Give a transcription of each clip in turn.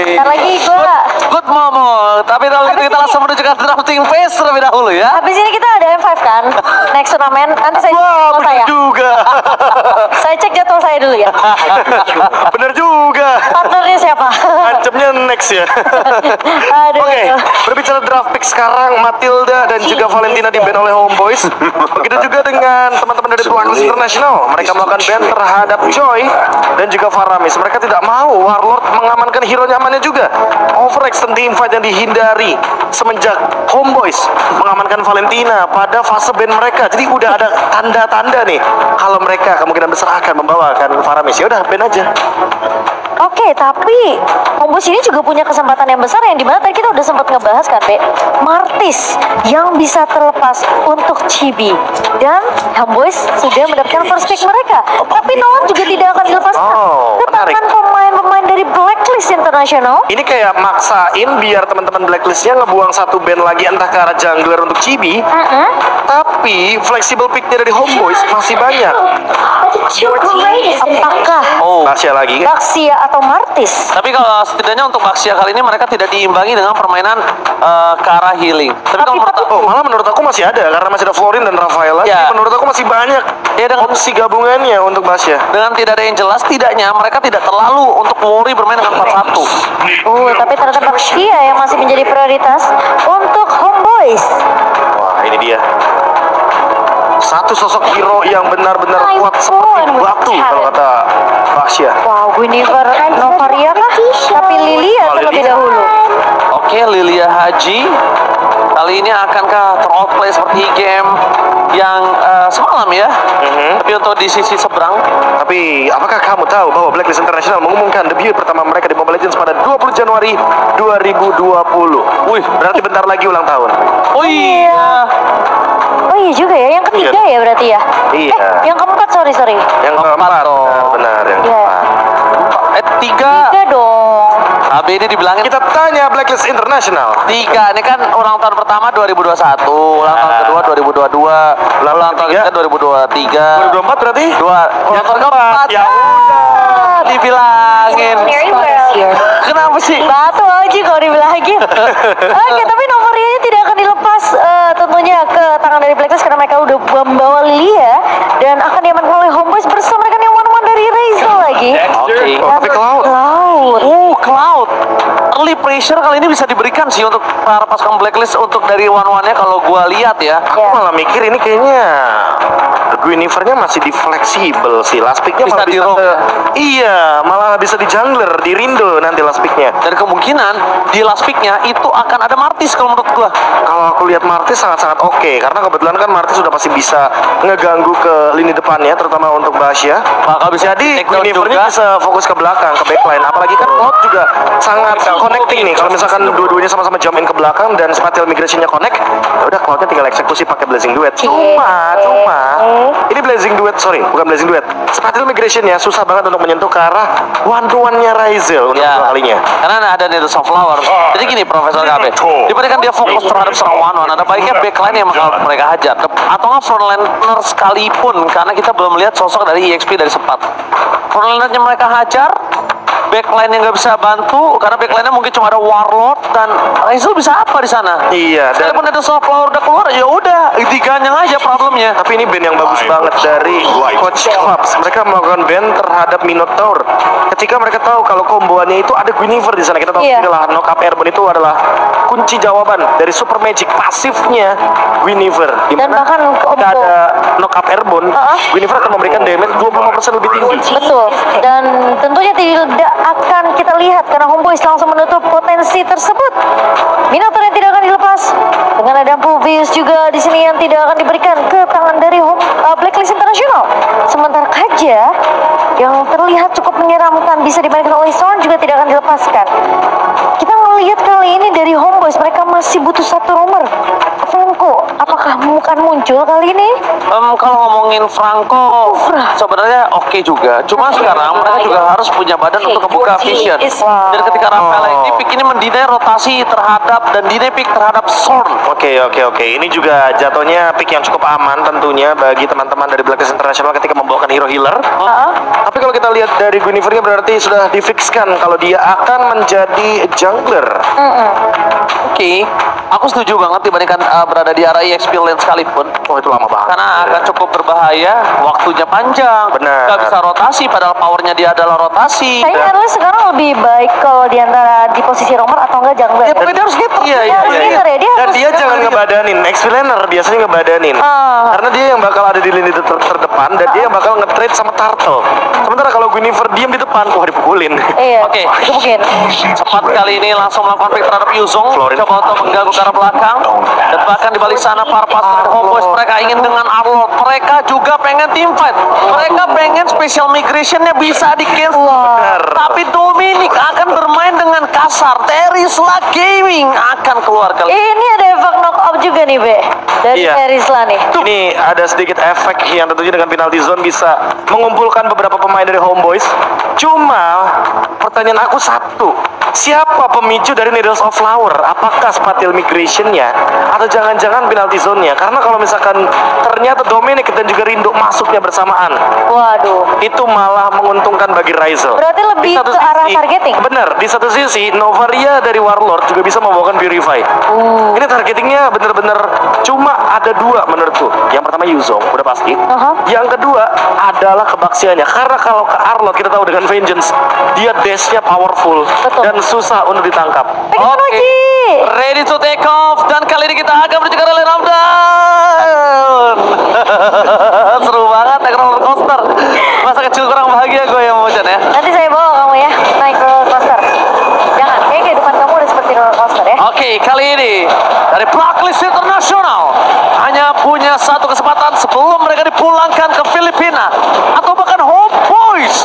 Ntar lagi gua. Good Momo. Tapi kalau gitu kita langsung menuju ke drafting phase terlebih dahulu ya. Habis ini kita ada M5 kan? Next turnamen. Nanti saya Wah, jadwal bener saya. juga. Saya cek jadwal saya dulu ya. Bener juga. Partnernya siapa? Ancamnya next ya. Aduh. Oke, berbicara draft pick sekarang, Matilda dan juga Valentina di ban oleh Homeboys. Begitu juga dengan teman-teman dari Blacklist International. Mereka melakukan ban terhadap Joy dan juga Faramis. Mereka tidak mau Warlord mengamankan hero nyamannya juga. Overextend teamfight yang dihindari semenjak Homeboys mengamankan Valentina pada fase ban mereka. Jadi udah ada tanda-tanda nih kalau mereka kemungkinan besar akan membawakan Faramis. Ya udah ban aja. Oke, tapi Homeboys ini juga punya kesempatan yang besar yang dimana tadi kita udah sempat ngebahas kan, Be. Martis yang bisa terlepas untuk Chibi. Dan Homeboys sudah mendapatkan first pick mereka. Tapi Nolan juga tidak akan dilepaskan ke menarik. tangan pemain-pemain dari Blacklist International. Ini kayak maksain biar teman-teman Blacklistnya ngebuang satu band lagi entah ke arah jungler untuk Chibi. Tapi flexible picknya dari Homeboys masih banyak. Apakah Tasya lagi kan? Baxia atau Martis? Tapi kalau setidaknya untuk Baxia kali ini mereka tidak diimbangi dengan permainan ke arah healing. Tapi kalau menurut aku, Malah menurut aku masih ada karena masih ada Florin dan Rafaela. Ya. Menurut aku masih banyak ya dengan opsi gabungannya untuk Basya. dengan tidak ada yang jelas, tidaknya mereka tidak terlalu untuk worry bermain dengan 4-1. Tapi ternyata Baxia yang masih menjadi prioritas untuk Homeboys. Wah, ini dia. Satu sosok hero yang benar-benar kuat seperti batu kalau kata Basya. Wow, Guinevere Novaria kah? Tapi Lilia terlebih dahulu. Oke, Lilia Haji kali ini akankah terplay seperti game yang semalam ya? Tapi untuk di sisi seberang. Tapi apakah kamu tahu bahwa Blacklist International mengumumkan debut pertama mereka di Mobile Legends pada 20 Januari 2020. Wih, berarti bentar lagi ulang tahun. Oh iya. Oh iya juga ya, yang ketiga ya berarti ya? Iya. Yang keempat, sorry. Yang keempat, benar yang Iya. keempat. Tiga dong. AB ini dibilangin Kita tanya Blacklist International. tiga. Ini kan ulang tahun pertama 2021, ulang tahun kedua 2022, ulang tahun ketiga 2023, 2024 berarti? ulang tahun keempat. Ya udah. Dibilangin. Kenapa sih? Batu aja kalau dibilangin. Oke, tapi nomornya ini tidak akan dilepas tentunya ke tangan dari Blacklist karena mereka udah membawa Lilia dan akan diamankan oleh Homeboys bersama mereka yang one-one dari Razel lagi. Oke. Tapi Cloud. Cloud. Early pressure kali ini bisa diberikan sih untuk para pasukan Blacklist untuk dari one-one-nya kalau gua lihat ya. Aku malah mikir ini kayaknya Guinevere-nya masih di fleksibel sih. Last pick-nya Bisa malah di bisa roam. Iya, malah bisa di jungler, di Rindo nanti last pick-nya. Dan kemungkinan di last pick-nya itu akan ada Martis kalau menurut gua. Kalau aku lihat Martis sangat-sangat oke karena kebetulan kan Martis sudah pasti bisa ngeganggu ke lini depannya terutama untuk Basya. Bakal bisa Jadi take down Guinevere-nya juga. bisa fokus ke belakang, ke backline. Apalagi kan Cloud juga sangat connecting nih. Kalau misalkan dua-duanya sama-sama jump in ke belakang dan spatial migration-nya connect, ya udah Cloud-nya tinggal eksekusi pakai Blazing Duet. Cuma ini Blazing Duet, sorry, bukan Blazing Duet. Spatial migration-nya susah banget untuk menyentuh ke arah one-to-one-nya Razel untuk kedua kalinya. Karena ada Needle of Flower. Jadi gini Profesor KB, dibandingkan dia fokus terhadap serang one-one, ada baiknya backline yang bakal mereka hajar. Atau nggak frontliner sekalipun, karena kita belum melihat sosok dari EXP dari sempat. Frontlinernya mereka hajar, backline yang nggak bisa bantu, karena backline-nya mungkin cuma ada Warlord dan Razel bisa apa di sana? Iya, dan Sekalipun ada Soft Flower udah keluar, ya udah diganyang aja problemnya. tapi ini band yang bagus banget dari Coach Clubs. Mereka melakukan band terhadap Minotaur. Ketika mereka tahu kalau komboannya itu ada Guinevere di sana, kita tahu sendiri lah knock up airborne itu adalah kunci jawaban dari super magic pasifnya Guinevere. Dan bahkan ketika combo. ada knock up airborne, Guinevere akan memberikan damage 25% lebih tinggi. Betul. Dan tentunya tidak akan kita lihat karena Homeboys langsung menutup potensi tersebut. Minotaur yang tidak akan dilepas dengan ada Pulvius juga di sini yang tidak akan diberikan ke tangan dari Blacklist International. Sementara Kaja yang terlihat cukup menyeramkan bisa dimainkan oleh Storm juga tidak akan dilepaskan. Kita melihat kali ini dari Homeboys mereka masih butuh satu roamer. Franco, apakah bukan muncul kali ini? Kalau ngomongin Franco sebenarnya oke juga. Cuma sekarang mereka juga harus punya badan untuk membuka vision. Dan ketika Rafael ini pick ini mendinai rotasi terhadap dan deny pick terhadap Zorn. Oke. Ini juga jatuhnya pick yang cukup aman tentunya bagi teman-teman dari Blacklist International ketika membawakan hero healer. Tapi kalau kita lihat dari Guinevere berarti sudah difixkan kalau dia akan menjadi jungler. Oke, aku setuju banget dibandingkan berada di area EXP lane sekalipun. Oh, itu lama banget. Karena akan cukup berbahaya, waktunya panjang. Benar. Gak bisa rotasi, padahal powernya dia adalah rotasi. Kayaknya Analyst sekarang lebih baik kalau di antara di posisi romer atau enggak jungler. Ya, tapi dia harus gitu. Iya. Harus gitu ya, dia Dan harus dia jangan ngebadanin. XP laner biasanya ngebadanin. Karena dia yang bakal ada di lini terdepan dan dia yang bakal nge-trade sama Turtle. Sementara kalau Guinevere diam di depan, wah dipukulin. Iya, Oke. itu mungkin. Cepat kali ini langsung melakukan pick terhadap Yuzong. Coba untuk mengganggu ke arah belakang. Dan bahkan di balik sana para pasukan Homeboys mereka ingin dengan Arlord. Mereka juga pengen team fight. Mereka pengen special migrationnya bisa di cancel. Tapi Dominic akan bermain dengan kasar. Terisla Gaming akan keluar kali. Ini ada efek knock up juga nih, Be. Dari Iya. Terisla nih. Ini ada sedikit efek yang tentunya dengan penalty zone bisa mengumpulkan beberapa pemain dari Homeboys. Cuma pertanyaan aku satu, siapa pemicu dari Needles of Flower? Apakah Spatil Migration-nya atau jangan-jangan penalty zone-nya? Karena kalau misalkan ternyata Dominic dan juga Rindo masuknya bersamaan, Waduh. itu malah menguntungkan bagi Ryzel. Berarti lebih Di satu ke arah sisi- targeting. Benar, di satu sisi Novaria dari Warlord juga bisa membawakan Purify. Ini targetingnya bener-bener cuma ada dua menurutku. Yang pertama Yuzong, udah pasti. Yang kedua adalah kebaksiannya. Karena kalau ke Arlord kita tahu dengan Vengeance, dia dash-nya powerful Betul. dan susah untuk ditangkap. Teknologi. Ready to take off. Dan kali ini kita akan menuju ke rally rundown. Seru banget naik roller coaster. Masa kecil kurang bahagia gue ya Mojan ya. Nanti saya bawa kamu ya naik roller coaster. Jangan, kayak kehidupan kamu udah seperti roller coaster ya. Oke, kali ini dari Blacklist International hanya punya satu kesempatan sebelum mereka dipulangkan ke Filipina atau bahkan Homeboys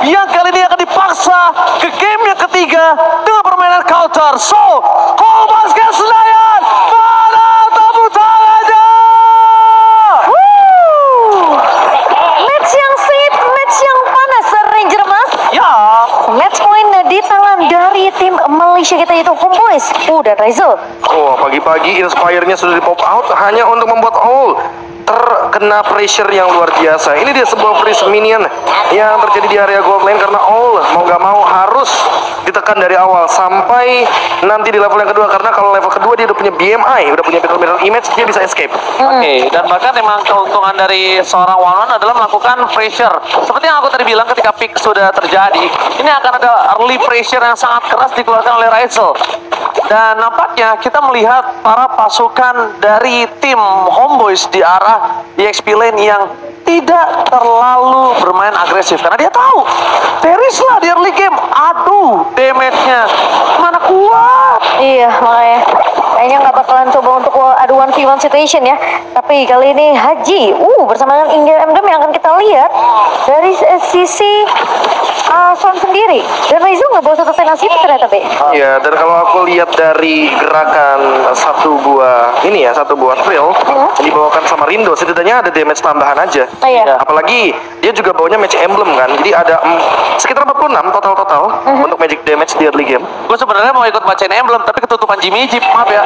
yang kali ini akan dipaksa ke game yang ketiga dengan permainan counter. So, Basket Senayan pada tepuk tangannya. Match yang sengit, match yang panas, Ranger Mas. Ya, Match point di tangan dari tim Malaysia kita yaitu Homeboys. Dan Ryzel. Oh, pagi-pagi Inspire-nya sudah di pop out hanya untuk membuat all terkena pressure yang luar biasa. Ini dia sebuah freeze minion yang terjadi di area gold lane karena all mau gak mau harus ditekan dari awal sampai nanti di level yang kedua, karena kalau level kedua dia udah punya BMI, udah punya battle mirror image, dia bisa escape. Oke, dan bahkan memang keuntungan dari seorang Wanon adalah melakukan pressure. Seperti yang aku tadi bilang ketika pick sudah terjadi, ini akan ada early pressure yang sangat keras dikeluarkan oleh Ryzel. Dan nampaknya kita melihat para pasukan dari tim Homeboys di arah EXP lane yang tidak terlalu bermain agresif karena dia tahu Terisla di early game, aduh damage-nya mana kuat. Iya, makanya kayaknya nggak bakalan coba untuk adu 1v1 situation ya. Tapi kali ini Haji, bersama dengan India Emdem yang akan kita lihat dari sisi Son sendiri. Dan Ryzel nggak bawa satu tenasi ternyata, Be. Iya, dan kalau aku lihat dari gerakan satu buah thrill yang dibawakan sama Rindo, setidaknya ada damage tambahan aja. Iya. Apalagi dia juga bawanya magic emblem kan, jadi ada sekitar 46 total untuk magic damage di early game. Gue sebenarnya mau ikut bacain emblem tapi ketutupan Jimmy Jeep, maaf ya.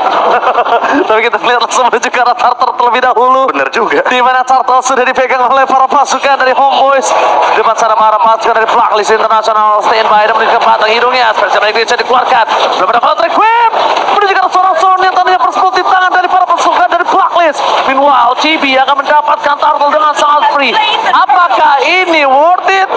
Tapi kita lihat langsung menuju ke arah Turtle terlebih dahulu. Bener juga. Di mana Turtle sudah dipegang oleh para pasukan dari Homeboys. Di depan sana para pasukan dari Blacklist International standby dan menuju ke batang hidungnya. Special Migration dikeluarkan. Belum ada counter equip. Menuju ke arah seorang Son yang tadinya persepuluh di tangan dari para pasukan dari Blacklist. Meanwhile, Chibi akan mendapatkan Turtle dengan sangat free. Apakah ini worth it?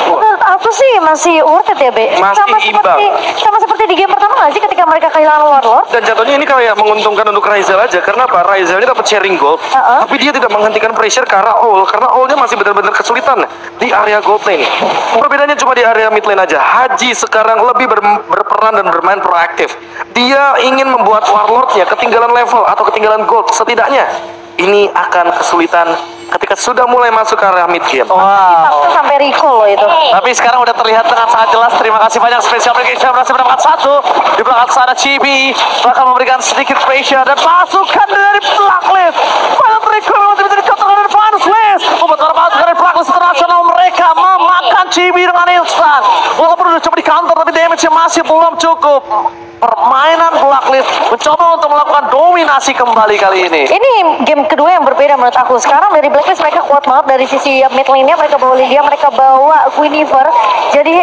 Menurut aku sih masih worth it ya, Be. Masih imbang. Sama seperti di game pertama nggak sih ketika mereka kehilangan Warlord? Dan jatuhnya ini kayak menguntungkan untuk Ryzel aja. Karena apa? Ryzel ini dapat sharing gold, tapi dia tidak menghentikan pressure ke arah all, karena all-nya masih benar-benar kesulitan di area gold lane. Perbedaannya cuma di area mid lane aja. Haji sekarang lebih berperan dan bermain proaktif. Dia ingin membuat Warlord-nya ketinggalan level atau ketinggalan gold. Setidaknya ini akan kesulitan ketika sudah mulai masuk ke area mid game. Dipaksa sampai recall loh itu. Tapi sekarang udah terlihat dengan sangat jelas. Terima kasih banyak Special Migration berhasil mendapatkan satu. Di belakang sana Chibi bakal memberikan sedikit pressure dan pasukan dari Blacklist. Final Trick masih bisa dikatakan dari Vanus List. Membuat para pasukan dari Blacklist International mereka memakan Chibi dengan instan. Walaupun udah coba di counter tapi damage-nya masih belum cukup. Permainan Blacklist mencoba untuk melakukan dominasi kembali kali ini. Ini game kedua yang berbeda menurut aku. Sekarang dari Blacklist mereka kuat banget dari sisi mid lane-nya, mereka bawa Lilia, mereka bawa Guinevere. Jadi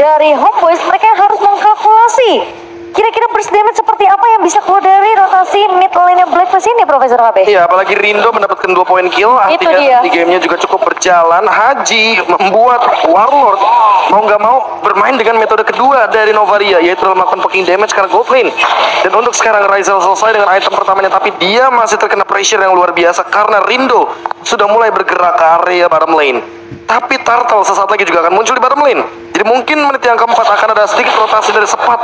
dari Homeboys mereka harus mengkalkulasi kira-kira burst damage seperti apa yang bisa keluar dari rotasi mid lane-nya Blacklist ini, Profesor KB. Iya, apalagi Rindo mendapatkan 2 poin kill, artinya di gamenya juga cukup berjalan. Haji membuat Warlord mau nggak mau bermain dengan metode kedua dari Novaria, yaitu melakukan poking damage karena gold lane. Dan untuk sekarang Ryzel selesai dengan item pertamanya, tapi dia masih terkena pressure yang luar biasa karena Rindo sudah mulai bergerak ke area bottom lane. Tapi Turtle sesaat lagi juga akan muncul di bottom lane. Jadi mungkin menit yang keempat akan ada sedikit rotasi dari Sepat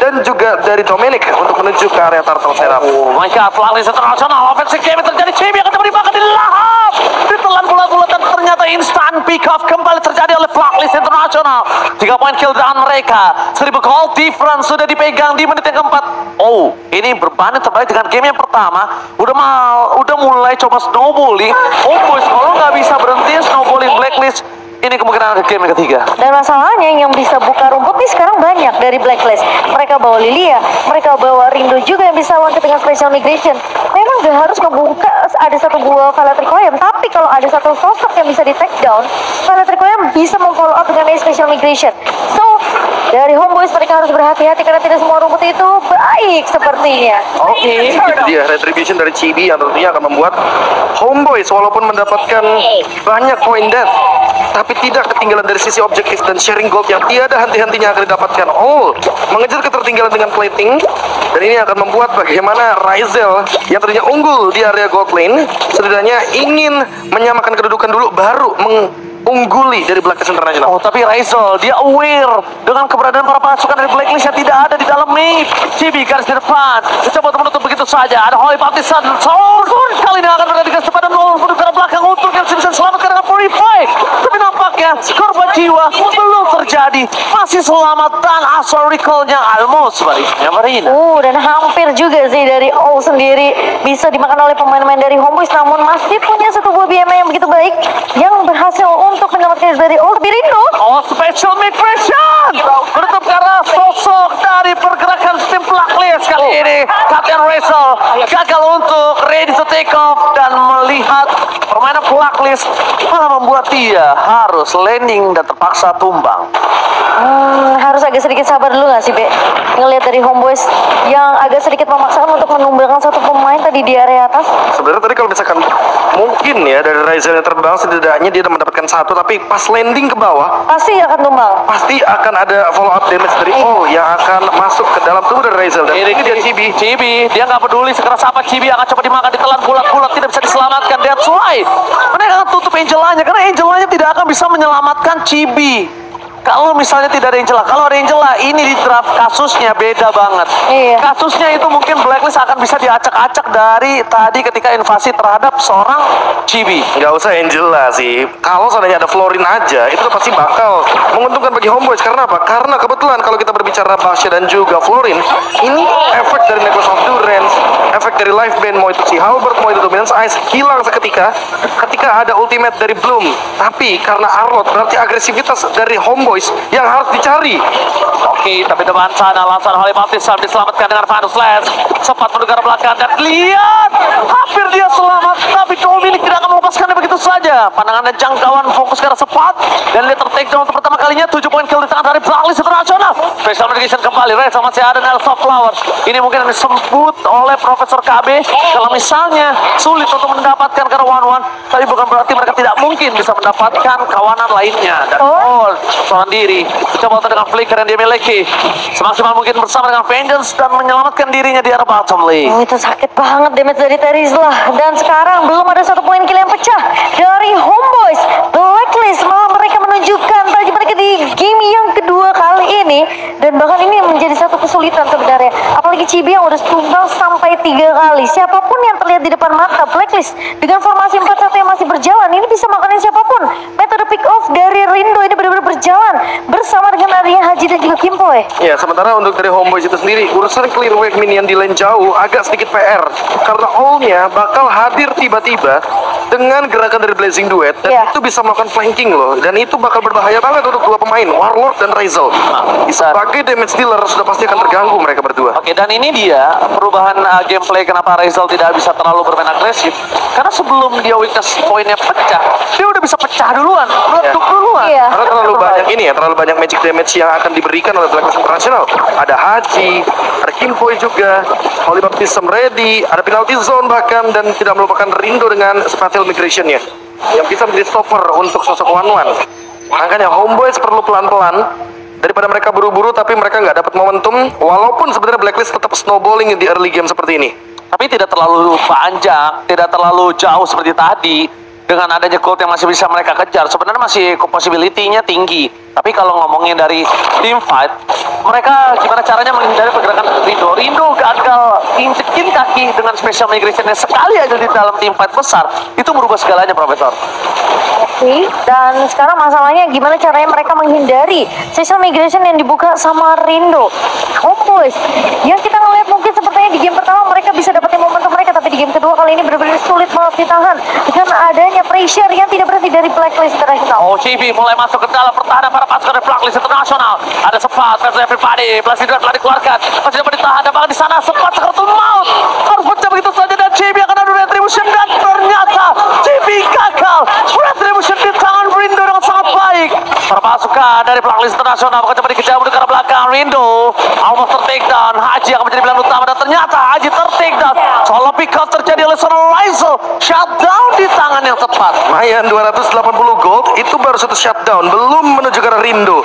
dan juga dari Dominic untuk menuju ke area Turtle setup. Oh my god, Blacklist International offensive game terjadi. Chibi akan dimakan di lahap, ditelan bulat-bulat dan ternyata instant pick off kembali terjadi oleh Blacklist International. 3 poin kill dan mereka 1000 gold difference sudah dipegang di menit yang keempat. Oh, ini berbanding terbalik dengan game yang pertama. Udah mulai coba snowballing. Oh boys, kalau nggak bisa berhenti snowballing Blacklist, ini kemungkinan ada game yang ketiga. Dan masalahnya yang bisa buka rumput nih sekarang banyak dari Blacklist. Mereka bawa Lilia, mereka bawa Rindo juga yang bisa one dengan special migration. Memang gak harus ngebuka ada satu buah Violet Requiem, tapi kalau ada satu sosok yang bisa di take down, Violet Requiem bisa memfollow up dengan special migration. So, dari Homeboys mereka harus berhati-hati karena tidak semua rumput itu baik sepertinya. Oke, itu dia retribution dari Chibi yang tentunya akan membuat Homeboys walaupun mendapatkan banyak poin death, tapi tidak ketinggalan dari sisi objektif dan sharing gold yang tiada henti-hentinya akan didapatkan. Oh, mengejar ketertinggalan dengan plating, dan ini akan membuat bagaimana Ryzel yang tadinya unggul di area gold lane setidaknya ingin menyamakan kedudukan dulu baru mengungguli dari Blacklist International. Oh, tapi Ryzel dia aware dengan keberadaan para pasukan dari Blacklist yang tidak ada di dalam map. Chibi garis di depan, mencoba untuk menutup begitu saja. Ada Holy Baptisan, kali ini akan berada di garis depan dan menuju ke belakang untuk yang bisa selamatkan dengan Purify. Tapi nampaknya korban jiwa belum terjadi, masih selamat dan asal recall-nya almost sebaliknya Marina. Dan hampir juga sih dari O sendiri bisa dimakan oleh pemain-pemain dari Homeboys, namun masih punya satu buah BMA yang begitu baik yang berhasil untuk menyelamatkan dari O. Tapi Rindo, oh, special migration menutup karena sosok dari pergerakan tim Blacklist kali ini. Kapten Ryzel gagal untuk ready to take off dan melihat permainan Blacklist malah membuat dia harus landing dan terpaksa tumbang. harus agak sedikit sabar dulu nggak sih, Be? Ngelihat dari Homeboys yang agak sedikit memaksakan untuk menumbangkan satu pemain tadi di area atas. Sebenarnya tadi kalau misalkan mungkin ya dari Ryzel yang terbang setidaknya dia mendapatkan satu, tapi pas landing ke bawah Pasti akan tumbang. pasti akan ada follow up damage dari O yang akan masuk ke dalam tubuh dari Ryzel. Dan ini dia Chibi, dia nggak peduli sekeras apa Chibi akan coba dimakan, ditelan bulat-bulat, tidak bisa diselamatkan. That's why mereka akan tutup Angelanya, karena Angelanya tidak akan bisa menyelamatkan Chibi. Kalau misalnya tidak ada Angela, kalau ada Angela, ini di draft kasusnya beda banget. Iya. Kasusnya itu mungkin Blacklist akan bisa diacak-acak dari tadi ketika invasi terhadap seorang Chibi. nggak usah Angela sih. Kalau seandainya ada Florin aja, itu pasti bakal menguntungkan bagi Homeboys. Karena apa? Karena kebetulan kalau kita berbicara Basha dan juga Florin, ini efek dari Necklace of Durance, efek dari Life Band, mau itu si Halbert, mau itu Dominance Ice, hilang seketika ketika ada ultimate dari Bloom. Tapi karena Arlott, berarti agresivitas dari Homeboys yang harus dicari. Oke, tapi depan sana langsung Holy Baptism diselamatkan dengan Vanus Slash. Sempat menuju ke belakang dan lihat, hampir dia selamat, tapi Dominic tidak akan melepaskannya begitu saja. Pandangan dan jangkauan fokus ke arah Sepat dan dia ter-take down untuk pertama kalinya. 7 poin kill di tangan dari Blacklist International. Special Medication kembali, Reza masih ada Elsa Flowers. Ini mungkin disebut oleh Profesor KB kalau misalnya sulit untuk mendapatkan karena one-one, tapi bukan berarti mereka tidak mungkin bisa mendapatkan kawanan lainnya. Dan seorang diri coba dengan flicker yang dia miliki semaksimal mungkin bersama dengan Vengeance dan menyelamatkan dirinya di arah bottom lane. Itu sakit banget damage dari Terizla. Dan sekarang belum ada satu poin kill yang pecah dari Homeboys. Blacklist malah mereka menunjukkan tadi mereka di game yang kedua kali ini, dan bahkan ini menjadi satu kesulitan sebenarnya. Apalagi Chibi yang udah tumbang sampai 3 kali. Siapapun yang terlihat di depan mata Blacklist dengan formasi 4-1 yang masih berjalan, ini bisa makanin siapapun. Metode pick off dari Rindo ini benar-benar berjalan bersama dengan Arya Haji dan juga Kimpoy. Ya, sementara untuk dari Homeboys itu sendiri, urusan clear wave minion di lane jauh agak sedikit PR. Karena all-nya bakal hadir tiba-tiba dengan gerakan dari Blazing Duet, dan Iya. itu bisa melakukan flanking loh, dan itu bakal berbahaya banget untuk dua pemain, Warlord dan Ryzel. Sebagai damage dealer sudah pasti akan terganggu mereka berdua. Oke, dan ini dia perubahan gameplay kenapa Ryzel tidak bisa terlalu bermain agresif. Karena sebelum dia weakness pointnya pecah, dia udah bisa pecah duluan, meletup duluan. Iya. Karena terlalu banyak ini ya, terlalu banyak magic damage yang akan diberikan oleh Blacklist International. Ada Haji, ada Kinfoy juga, Holy Baptism ready, ada penalty zone bahkan, dan tidak melupakan Rindo dengan spatial migration-nya yang bisa menjadi stopper untuk sosok Wanwan. Makanya Homeboys perlu pelan-pelan daripada mereka buru-buru tapi mereka nggak dapat momentum, walaupun sebenarnya Blacklist tetap snowballing di early game seperti ini. Tapi tidak terlalu panjang, tidak terlalu jauh seperti tadi. Dengan adanya gold yang masih bisa mereka kejar, sebenarnya masih possibility-nya tinggi. Tapi kalau ngomongin dari team fight, mereka gimana caranya menghindari pergerakan Rindo? Rindo gagal injekin kaki dengan special migration-nya sekali aja di dalam team fight besar. Itu merubah segalanya, Profesor. Oke, dan sekarang masalahnya gimana caranya mereka menghindari special migration yang dibuka sama Rindo. Homeboys, yang kita ngeliat mungkin sepertinya di game pertama mereka bisa dapetin momentum mereka, tapi di game kedua kali ini benar-benar sulit banget ditahan dengan adanya pressure yang tidak berhenti dari Blacklist International. Oh, Chibi mulai masuk ke dalam pertahanan para pasukan dari Blacklist International. Ada sempat, versus everybody. Blazing Duet telah dikeluarkan. Masih dapat ditahan, dan bahkan di sana sempat Sekretul Maut. Harus pecah begitu saja, dan Chibi akan adu retribution, dan ternyata Chibi gagal. Retribution di tangan Rindo dengan sangat baik. Para pasukan dari Blacklist International akan coba dikejar ke arah belakang. Rindo almost ter-take down. Haji akan menjadi pilihan utama, dan ternyata Haji ter-take down. Solo pick up terjadi oleh seorang Ryzel. Shutdown di tangan yang tepat. Mayan 280 gold, itu baru satu shutdown, belum menuju ke arah Rindo.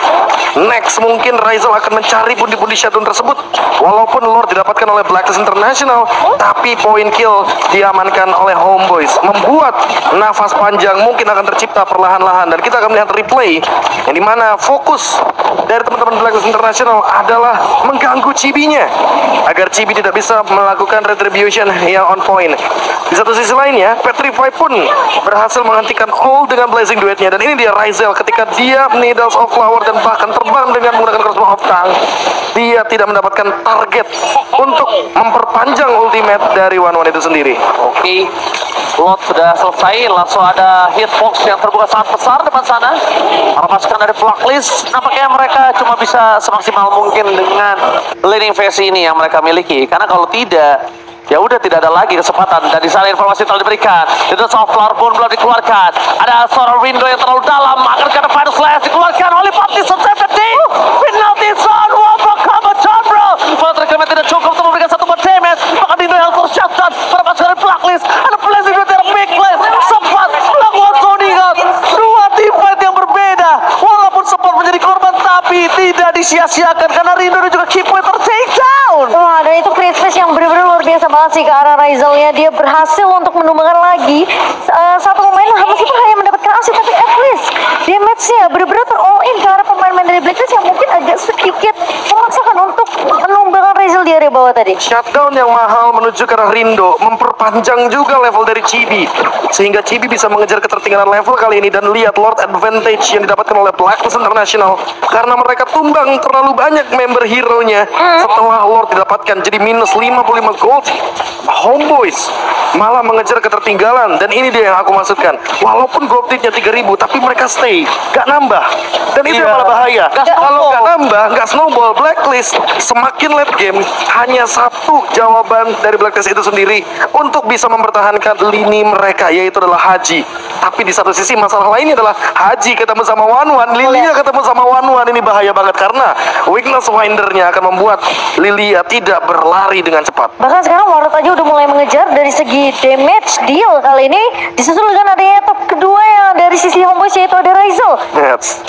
Next mungkin Ryzel akan mencari pundi-pundi shutdown tersebut, walaupun Lord didapatkan oleh Blacklist International, tapi point kill diamankan oleh Homeboys, membuat nafas panjang mungkin akan tercipta perlahan-lahan. Dan kita akan melihat replay yang dimana fokus dari teman-teman Blacklist International adalah mengganggu Chibi-nya agar Chibi tidak bisa melakukan retribution yang on point. Di satu sisi lainnya, Petrify pun berhasil menghentikan all dengan Blazing Duet-nya, dan ini dia Ryzel ketika dia Needles of Flower dan bahkan terbang dengan menggunakan Crossbow of Tongue, dia tidak mendapatkan target untuk memperpanjang ultimate dari Wanwan itu sendiri. Oke, Lot sudah selesai. Langsung ada hitbox yang terbuka sangat besar depan sana. Para pasukan dari Blacklist nampaknya mereka cuma bisa semaksimal mungkin dengan leading phase ini yang mereka miliki. Karena kalau tidak, ya udah tidak ada lagi kesempatan. Dan di sana informasi telah diberikan. Itu soft flower pun belum dikeluarkan. Ada seorang window yang terlalu dalam. Akan ada final slash dikeluarkan oleh Baptist of Safety. Penalty zone. Wabakam John bro. Filter kami tidak cukup untuk memberikan satu buat damage. Maka Dindo yang tershutdown. Para pasukan dari Blacklist. Ada Blazing Duet yang big play. Sempat melakukan zoning out. Dua team fight yang berbeda. Walaupun sempat menjadi korban, tapi tidak disia-siakan karena Rindo dan juga Keepway ter-take down. Wah, dan itu create space yang benar-benar luar biasa banget sih ke arah Ryzel-nya. Dia berhasil untuk menumbangkan lagi satu pemain lah, meskipun hanya mendapatkan asis, tapi at least damage-nya benar-benar all in ke arah pemain-pemain dari Blacklist yang mungkin agak sedikit memaksakan untuk menumbangkan Ryzel di area bawah tadi. Shutdown yang mahal menuju ke arah Rindo memperpanjang juga level dari Chibi, sehingga Chibi bisa mengejar ketertinggalan level kali ini. Dan lihat Lord advantage yang didapatkan oleh Blacklist International karena mereka tumbang terlalu banyak member hero-nya setelah Lord didapatkan, jadi minus 55 gold. Homeboys malah mengejar ketertinggalan, dan ini dia yang aku maksudkan. Walaupun gold lead-nya 3000, tapi mereka stay, gak nambah, dan itu yang malah bahaya. Kalau gak nambah, gak snowball, Blacklist semakin late game hanya satu jawaban dari Blacklist itu sendiri untuk bisa mempertahankan lini mereka, yaitu adalah Haji. Tapi di satu sisi masalah lainnya adalah Haji ketemu sama Wanwan, Lilia ketemu sama Wanwan. Ini bahaya banget karena weakness windernya akan membuat Lilia tidak berlari dengan cepat. Bahkan sekarang Warlord aja udah mulai mengejar dari segi damage deal kali ini, disusul dengan adanya top kedua yang dari sisi Homeboys, yaitu ada Ryzel. Yes.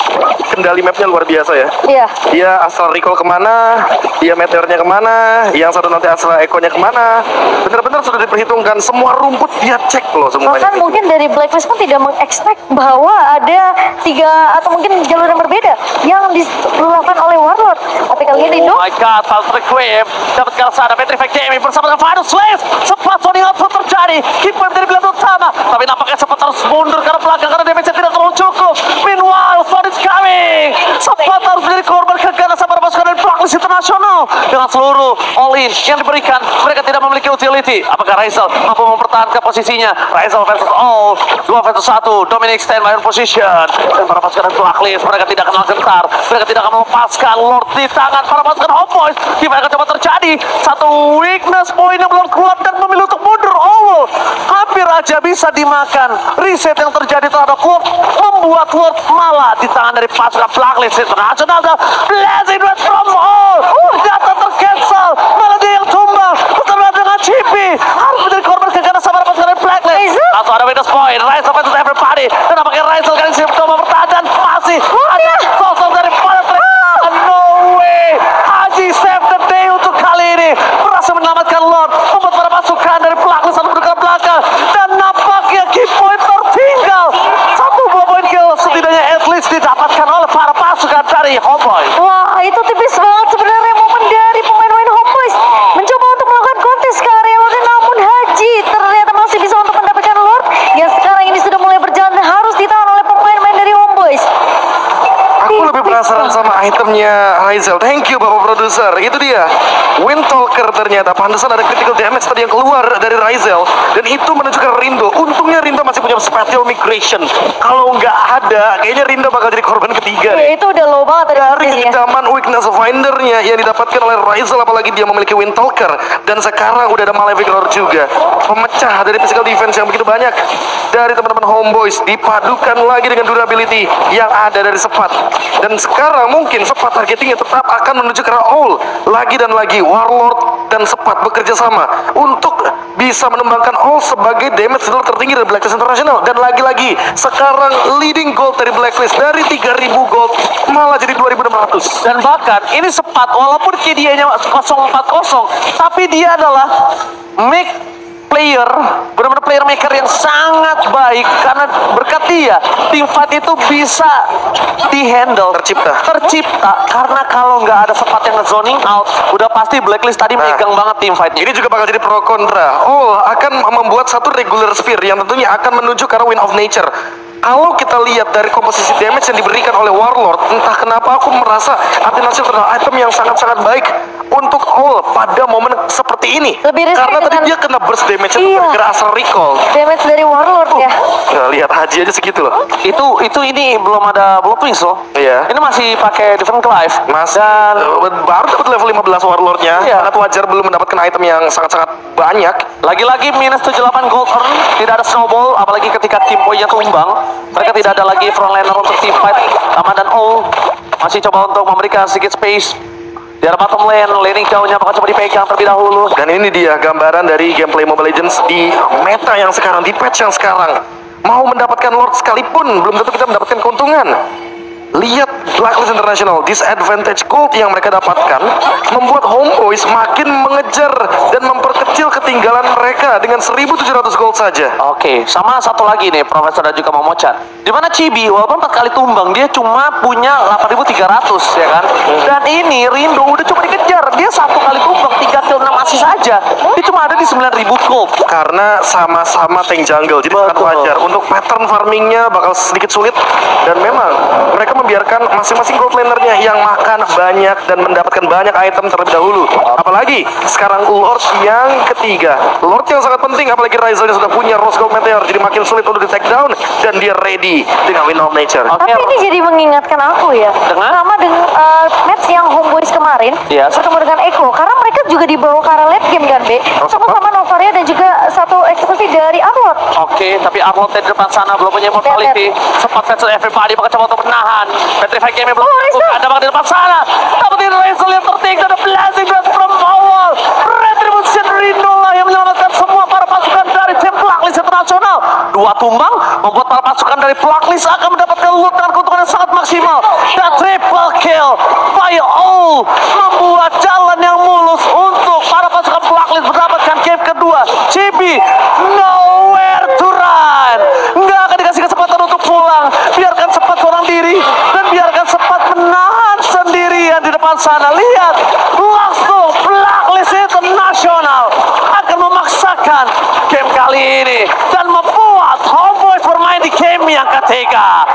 Kendali mapnya luar biasa ya. Iya. Dia asal recall kemana, dia meteornya kemana, yang satu nanti asal ekonya kemana. Benar-benar sudah diperhitungkan, semua rumput dia cek loh semuanya. Bahkan mungkin dari Blacklist pun tidak mengexpect bahwa ada tiga atau mungkin jalur yang berbeda yang dilakukan oleh Warlord. Tapi kali ini Oh my god, Falter Equip dapat kalsada Petrified Gaming bersama dengan Final Slash. Sempat zoning out pun terjadi. Keeper menjadi pilihan utama, tapi nampaknya sempat harus mundur karena belakang karena damage tidak terlalu cukup. Meanwhile, Sonic coming. Sempat harus menjadi korban keganasan para pasukan dari Black Blacklist International dengan seluruh all-in yang diberikan. Mereka tidak memiliki utility. Apakah Raisel mampu mempertahankan posisinya? Raisel versus all, 2 versus 1. Dominic stand by position. Dan para pasukan Blacklist, mereka tidak kenal gentar. Mereka tidak akan melepaskan Lord di tangan para pasukan Homeboys. Di mana akan coba terjadi satu weakness point yang belum keluar dan memilih untuk mundur. Oh, hampir aja bisa dimakan. Reset yang terjadi terhadap Lord membuat Lord malah di tangan dari pasukan Blacklist International. Blazing Red from all. Data tercancel. Malah dia yang tumbang. Bertemu dengan Chippy. Harus menjadi korban karena sama pasukan Blacklist. Langsung ada weakness point. Raisel versus everybody. Dan apakah Raisel kali ini mencoba bertahan masih ada sosok dari para no way. Haji save the day untuk kali ini. Berhasil menyelamatkan Lord. Membuat para pasukan dari Blacklist satu bergerak belakang. Dan nampaknya key point tertinggal. Satu buah poin kill setidaknya at least didapatkan oleh para pasukan dari Homeboys. Wah, itu tipis banget sebenarnya momen dari pemain-pemain Homeboys mencoba untuk melakukan kontes ke area Lord, namun Haji ternyata masih bisa untuk mendapatkan Lord yang sekarang ini sudah mulai berjalan dan harus ditahan oleh pemain-pemain dari Homeboys. Aku lebih penasaran sama itemnya Raisel. Thank you Bapak Produser. Itu dia Windtalker ternyata. Pantesan ada critical damage tadi yang keluar dari Raisel. Dan itu menunjukkan Rindo. Untungnya Rindo masih punya spatial migration. Kalau nggak ada, kayaknya Rindo bakal jadi korban ketiga Ya, deh. itu udah low banget Dari posisinya. idaman weakness findernya yang didapatkan oleh Raisel, apalagi dia memiliki Windtalker. Dan sekarang udah ada Malefic Lord juga. Pemecah dari physical defense yang begitu banyak dari teman-teman Homeboys. Dipadukan lagi dengan durability yang ada dari Sepat. Dan sekarang mungkin Sepat targetingnya tetap akan menuju ke all. Lagi dan lagi Warlord dan Sepat bekerja sama untuk bisa menumbangkan all sebagai damage dealer tertinggi dari Blacklist International. Dan lagi-lagi sekarang leading gold dari Blacklist dari 3.000 gold malah jadi 2.600. Dan bahkan ini Sepat walaupun KD-nya 040, tapi dia adalah player, benar-benar player maker yang sangat baik karena berkat dia tim fight itu bisa dihandle, tercipta karena kalau nggak ada Sepat yang zoning out, udah pasti Blacklist tadi megang banget tim fightnya. Ini juga bakal jadi pro kontra. Oh, akan membuat satu regular spear yang tentunya akan menuju ke arah Wind of Nature. Kalau kita lihat dari komposisi damage yang diberikan oleh Warlord, entah kenapa aku merasa Atenasif adalah item yang sangat-sangat baik untuk all pada momen seperti ini. Lebih respect Karena tadi dengan- dia kena burst damage itu Iya. gara-gara asal recall. Damage dari Warlord ya. Nah, lihat Haji aja segitu loh. Itu ini belum ada blueprints loh. Iya. Ini masih pakai different Clive. Mas, Dan baru dapat level 15 Warlordnya. Iya. Sangat wajar belum mendapatkan item yang sangat-sangat banyak. lagi-lagi minus 78 gold earn, tidak ada snowball, apalagi ketika tim poinnya tumbang. Mereka tidak ada lagi frontliner untuk team fight. Tama dan all masih coba untuk memberikan sedikit space di arah bottom lane. Laning jauhnya bakal coba dipegang terlebih dahulu. Dan ini dia gambaran dari gameplay Mobile Legends di meta yang sekarang, di patch yang sekarang. Mau mendapatkan Lord sekalipun, belum tentu kita mendapatkan keuntungan. Lihat Blacklist International, disadvantage gold yang mereka dapatkan membuat Homeboys makin mengejar dan memperkecil ketinggalan mereka dengan 1.700 gold saja. Oke, sama satu lagi nih Profesor dan juga Momochan. Dimana Chibi walaupun 4 kali tumbang dia cuma punya 8.300 ya kan. Dan ini Rindo udah cuma dikejar, dia 1 kali tumbang 3 kill 6 assist saja. Dia cuma ada di 9.000 gold. Karena sama-sama tank jungle, jadi sangat Betul. wajar. Untuk pattern farmingnya bakal sedikit sulit. Dan memang mereka membiarkan masing-masing gold lanernya yang makan banyak dan mendapatkan banyak item terlebih dahulu. Apalagi sekarang Lord yang ketiga, Lord yang sangat penting, apalagi Raizelnya sudah punya Rose Gold Meteor, jadi makin sulit untuk di take down. Dan dia ready dengan Wind of Nature. Oke, Tapi ini jadi mengingatkan aku ya, Dengan? sama dengan match yang Homeboys kemarin Yes. bertemu dengan Eko, karena mereka juga dibawa ke arah late game kan B, sama-sama Novaria dan juga satu eksekusi dari Arlord. Oke, tapi Arnold di depan sana belum punya immortality. Sempat versus everybody bakal coba untuk menahan. Petrify game belum dilakukan. Ada bakal di depan sana. Dapetin Raisel yang tertinggal. Ada blazing red from awal. Retribution Rindo lah yang menyelamatkan semua para pasukan dari tim Blacklist International. 2 tumbang membuat para pasukan dari Blacklist akan mendapatkan loot dengan keuntungan yang sangat maksimal. Dan triple kill by all membuat jalan yang mulus untuk para pasukan Blacklist mendapatkan game kedua. Chibi nowhere to run. Nggak akan dikasih kesempatan untuk pulang. Biarkan Sepat seorang diri dan biarkan Sepat menahan sendirian di depan sana. Lihat, langsung Blacklist International akan memaksakan game kali ini dan membuat Homeboys bermain di game yang ketiga.